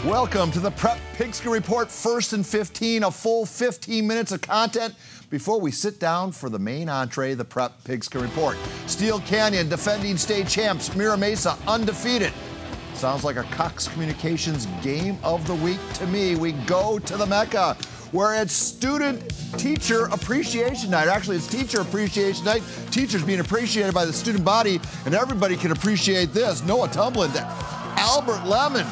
Welcome to the Prep Pigskin Report, 1st and 15, a full 15 minutes of content before we sit down for the main entree, the Prep Pigskin Report. Steel Canyon, defending state champs, Mira Mesa, undefeated. Sounds like a Cox Communications game of the week to me. We go to the Mecca, where it's student-teacher appreciation night. Actually, it's teacher appreciation night. Teachers being appreciated by the student body, and everybody can appreciate this. Noah Tumblin, Albert Lemon.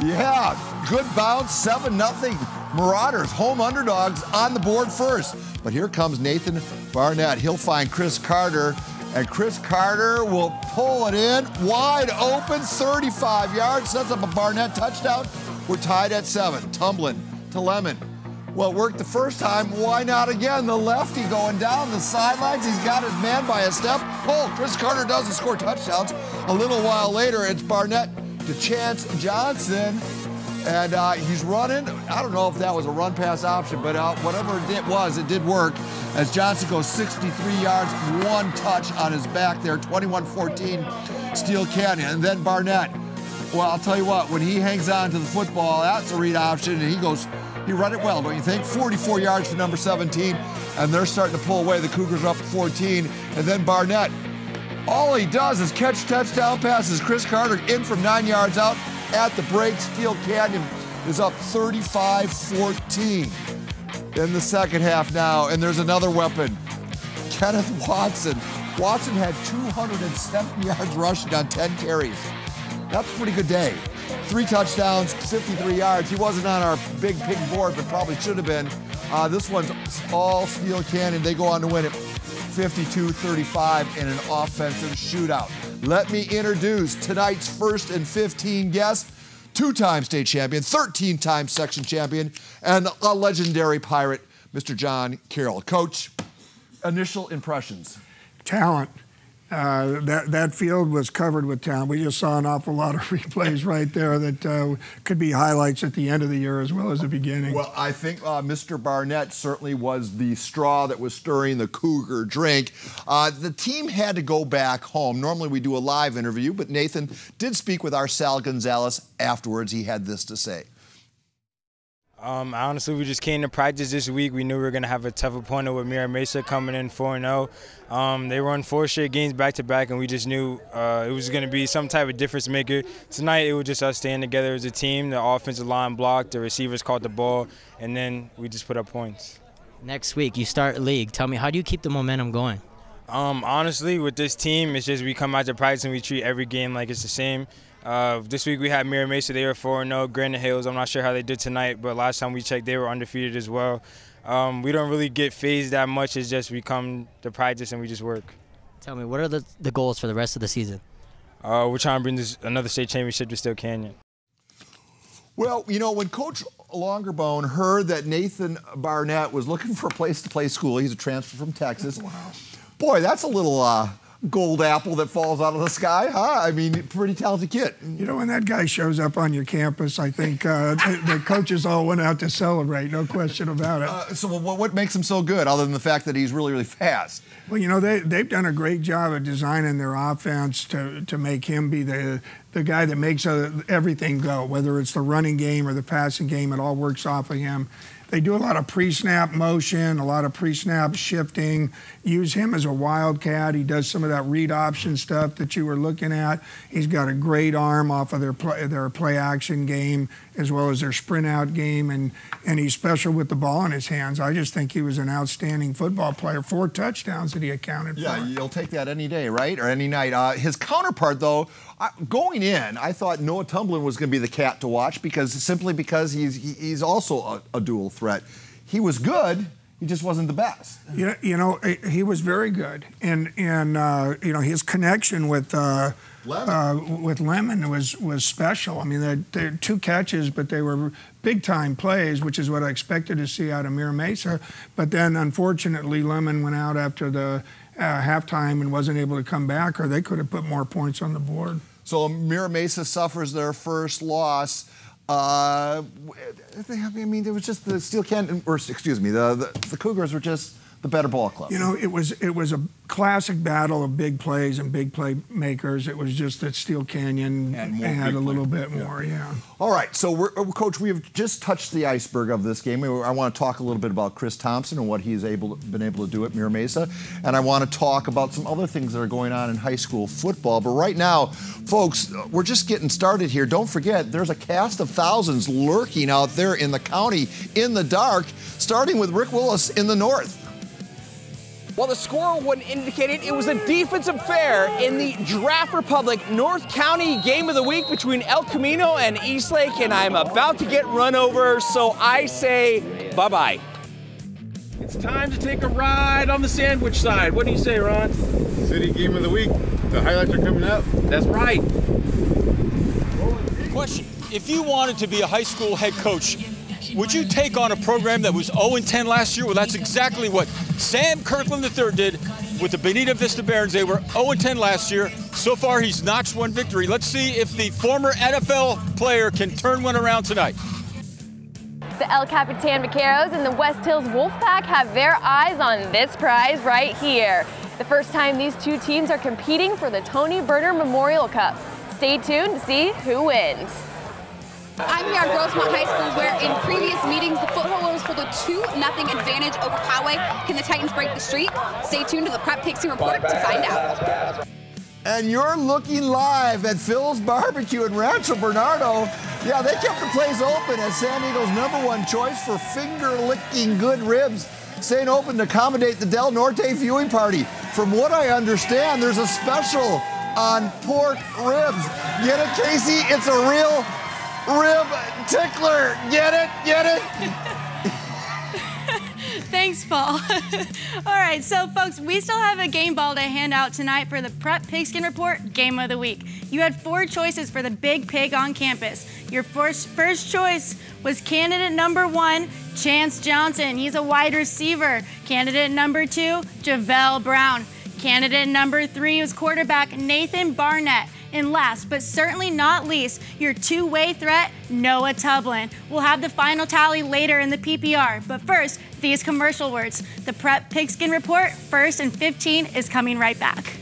Yeah, good bounce, 7-0. Marauders, home underdogs, on the board first. But here comes Nathan Barnett. He'll find Chris Carter, and Chris Carter will pull it in. Wide open, 35 yards, sets up a Barnett touchdown. We're tied at 7. Tumblin to Lemon. Well, it worked the first time. Why not again? The lefty going down the sidelines. He's got his man by a step. Oh, Chris Carter doesn't score touchdowns. A little while later, it's Barnett to Chance Johnson, and he's running. I don't know if that was a run-pass option, but whatever it was, it did work, as Johnson goes 63 yards, 1 touch on his back there, 21-14, Steel Canyon. And then Barnett, well, I'll tell you what, when he hangs on to the football, that's a read option, and he run it well, don't you think? 44 yards for number 17, and they're starting to pull away. The Cougars are up 14, and then Barnett, all he does is catch touchdown passes. Chris Carter in from 9 yards out at the break. Steel Canyon is up 35-14 in the second half now, and there's another weapon, Kenneth Watson. Watson had 270 yards rushing on 10 carries. That's a pretty good day. 3 touchdowns, 53 yards. He wasn't on our big board, but probably should have been. This one's all Steel Canyon. They go on to win it 52-35 in an offensive shootout. Let me introduce tonight's 1st and 15 guest, 2-time state champion, 13-time section champion, and a legendary Pirate, Mr. John Carroll. Coach, initial impressions. Talent. That field was covered with talent. We just saw an awful lot of replays right there that could be highlights at the end of the year as well as the beginning. Well, I think Mr. Barnett certainly was the straw that was stirring the Cougar drink. The team had to go back home. Normally we do a live interview, but Nathan did speak with our Sal Gonzalez afterwards. He had this to say. Honestly, we just came to practice this week. We knew we were going to have a tough opponent with Mira Mesa coming in 4-0. They won 4 straight games back-to-back, and we just knew it was going to be some type of difference maker. Tonight, it was just us staying together as a team. The offensive line blocked, the receivers caught the ball, and then we just put up points. Next week, you start league. Tell me, how do you keep the momentum going? Honestly, with this team, it's just we come out to practice and we treat every game like it's the same. This week we had Mira Mesa. They were 4-0. Granite Hills, I'm not sure how they did tonight, but last time we checked, they were undefeated as well. We don't really get phased that much. It's just we come to practice and we just work. Tell me, what are the goals for the rest of the season? We're trying to bring another state championship to Steel Canyon. Well, you know, when Coach Longerbone heard that Nathan Barnett was looking for a place to play school, he's a transfer from Texas. Wow. Boy, that's a little gold apple that falls out of the sky, huh? I mean, pretty talented kid. You know, when that guy shows up on your campus, I think the coaches all went out to celebrate, no question about it. So what makes him so good, other than the fact that he's really, really fast? Well, you know, they've done a great job of designing their offense to make him be the guy that makes everything go, whether it's the running game or the passing game. It all works off of him. They do a lot of pre-snap motion, a lot of pre-snap shifting, use him as a wildcat. He does some of that read option stuff that you were looking at. He's got a great arm off of their play action game as well as their sprint out game, and he's special with the ball in his hands. I just think he was an outstanding football player. 4 touchdowns that he accounted for. Yeah, you'll take that any day, right? Or any night. His counterpart, though, going in, I thought Noah Tumblin was going to be the cat to watch because he's also a dual threat. He was good. He just wasn't the best. Yeah, you know, he was very good, and you know, his connection with Lemon was special. I mean, they're 2 catches, but they were big-time plays, which is what I expected to see out of Mira Mesa. But then, unfortunately, Lemon went out after the halftime and wasn't able to come back, or they could have put more points on the board. So Mira Mesa suffers their first loss. I mean, it was just the Steel Canyon, or excuse me, the Cougars were just the better ball club. You know, it was a classic battle of big plays and big playmakers. It was just that Steel Canyon had a little bit more, yeah. All right, so Coach, we have just touched the iceberg of this game. I want to talk a little bit about Chris Thompson and what he's been able to do at Mira Mesa, and I want to talk about some other things that are going on in high school football. But right now, folks, we're just getting started here. Don't forget, there's a cast of thousands lurking out there in the county in the dark, starting with Rick Willis in the north. Well, the score wouldn't indicate it. It was a defensive fair in the Draft Republic North County Game of the Week between El Camino and Eastlake, and I'm about to get run over, so I say bye-bye. It's time to take a ride on the sandwich side. What do you say, Ron? City Game of the Week. The highlights are coming up. That's right. Question, if you wanted to be a high school head coach, would you take on a program that was 0-10 last year? Well, that's exactly what Sam Kirkland III did with the Bonita Vista Barons. They were 0-10 last year. So far, he's notched one victory. Let's see if the former NFL player can turn one around tonight. The El Capitan Vaqueros and the West Hills Wolfpack have their eyes on this prize right here. The first time these two teams are competing for the Tony Berner Memorial Cup. Stay tuned to see who wins. I'm here at Rosemont High School, where in previous meetings, the Footholders hold a 2-0 advantage over Poway. Can the Titans break the streak? Stay tuned to the Prep Pigskin Report to find out. And you're looking live at Phil's Barbecue in Rancho Bernardo. Yeah, they kept the place open as San Diego's #1 choice for finger-licking good ribs, staying open to accommodate the Del Norte viewing party. From what I understand, there's a special on pork ribs. Get it, Casey? It's a real rib tickler. Get it? Get it? Thanks, Paul. All right, so folks, we still have a game ball to hand out tonight for the Prep Pigskin Report Game of the Week. You had 4 choices for the Big Pig on campus. Your first choice was candidate number 1, Chance Johnson. He's a wide receiver. Candidate number 2, Javelle Brown. Candidate number 3 was quarterback Nathan Barnett. And last, but certainly not least, your two-way threat, Noah Tublin. We'll have the final tally later in the PPR. But first, these commercial words. The Prep Pigskin Report, 1st and 15, is coming right back.